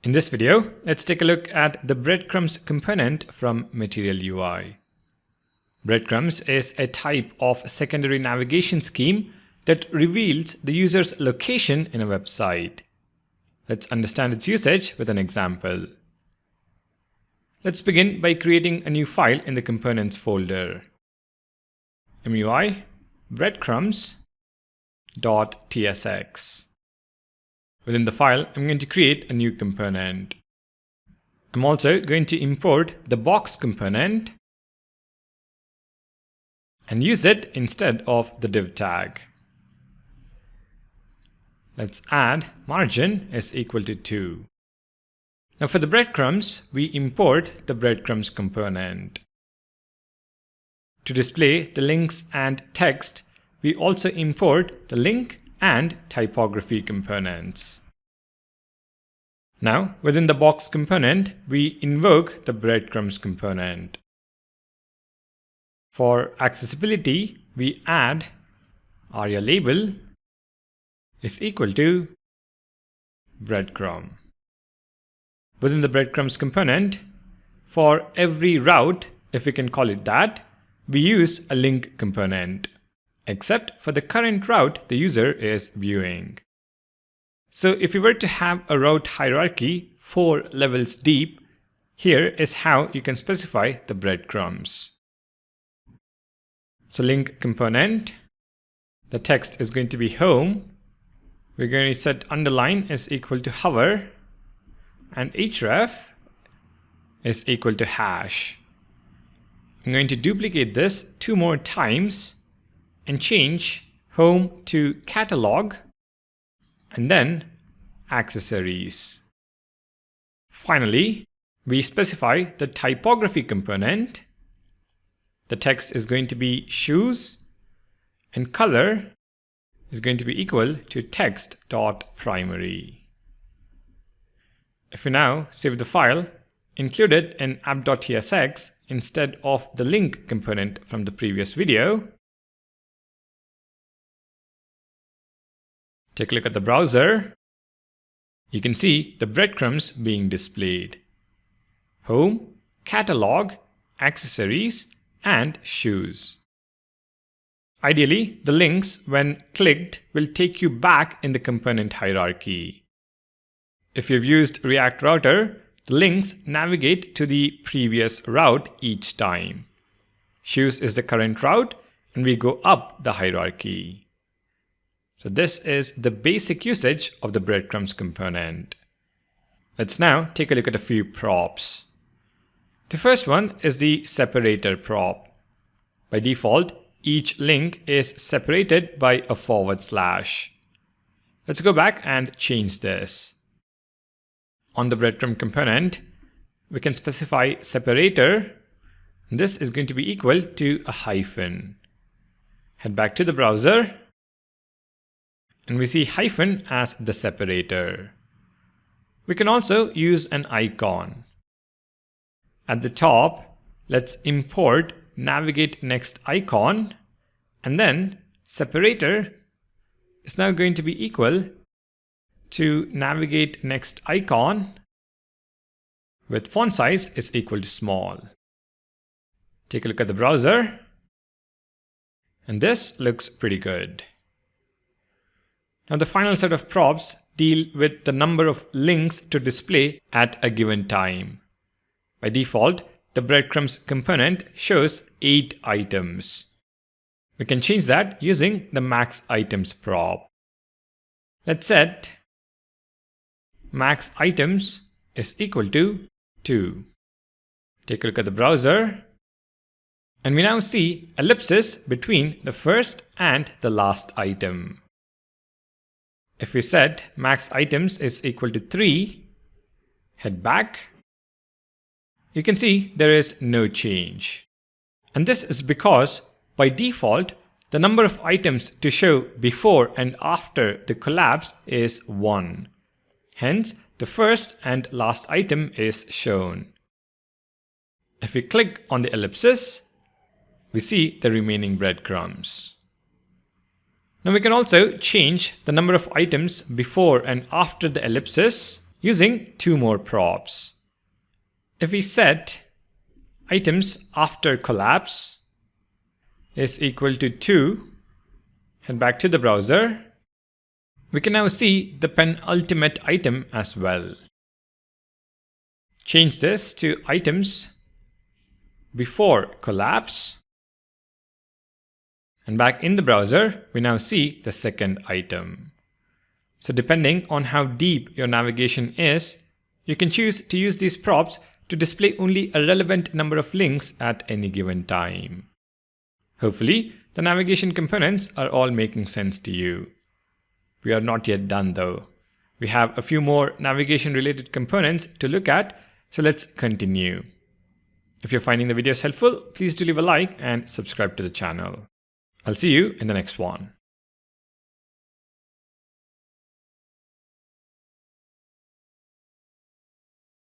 In this video, let's take a look at the breadcrumbs component from Material UI. Breadcrumbs is a type of secondary navigation scheme that reveals the user's location in a website. Let's understand its usage with an example. Let's begin by creating a new file in the components folder. MUI breadcrumbs.tsx. Within the file, I'm going to create a new component. I'm also going to import the box component and use it instead of the div tag. Let's add margin is equal to 2. Now for the breadcrumbs, we import the breadcrumbs component. To display the links and text, we also import the link and typography components. Now, within the box component, we invoke the breadcrumbs component. For accessibility, we add aria label is equal to breadcrumb. Within the breadcrumbs component, for every route, if we can call it that, we use a link component, except for the current route the user is viewing. So if we were to have a route hierarchy 4 levels deep, here is how you can specify the breadcrumbs. So link component, the text is going to be home. We're going to set underline is equal to hover, and href is equal to hash. I'm going to duplicate this 2 more times and change home to catalog and then accessories. Finally, we specify the typography component. The text is going to be shoes and color is going to be equal to text.primary. If we now save the file, include it in app.tsx instead of the link component from the previous video. Take a look at the browser. You can see the breadcrumbs being displayed. Home, catalog, accessories, and shoes. Ideally, the links, when clicked, will take you back in the component hierarchy. If you've used React Router, the links navigate to the previous route each time. Shoes is the current route, and we go up the hierarchy. So this is the basic usage of the breadcrumbs component. Let's now take a look at a few props. The first one is the separator prop. By default, each link is separated by a /. Let's go back and change this. On the breadcrumb component, we can specify separator. This is going to be equal to a hyphen. Head back to the browser. And we see hyphen as the separator. We can also use an icon. At the top, let's import navigate next icon, and then separator is now going to be equal to navigate next icon with font size is equal to small. Take a look at the browser, and this looks pretty good. Now the final set of props deal with the number of links to display at a given time. By default, the breadcrumbs component shows 8 items. We can change that using the max items prop. Let's set max items is equal to 2. Take a look at the browser, and we now see ellipses between the first and the last item. If we set max items is equal to 3, head back, you can see there is no change. And this is because by default, the number of items to show before and after the collapse is 1. Hence, the first and last item is shown. If we click on the ellipsis, we see the remaining breadcrumbs. Now we can also change the number of items before and after the ellipsis using two more props. If we set items after collapse is equal to 2, head back to the browser, we can now see the penultimate item as well. Change this to items before collapse. And back in the browser, we now see the second item. So depending on how deep your navigation is, you can choose to use these props to display only a relevant number of links at any given time. Hopefully, the navigation components are all making sense to you. We are not yet done though. We have a few more navigation related components to look at, so let's continue. If you're finding the videos helpful, please do leave a like and subscribe to the channel. I'll see you in the next one.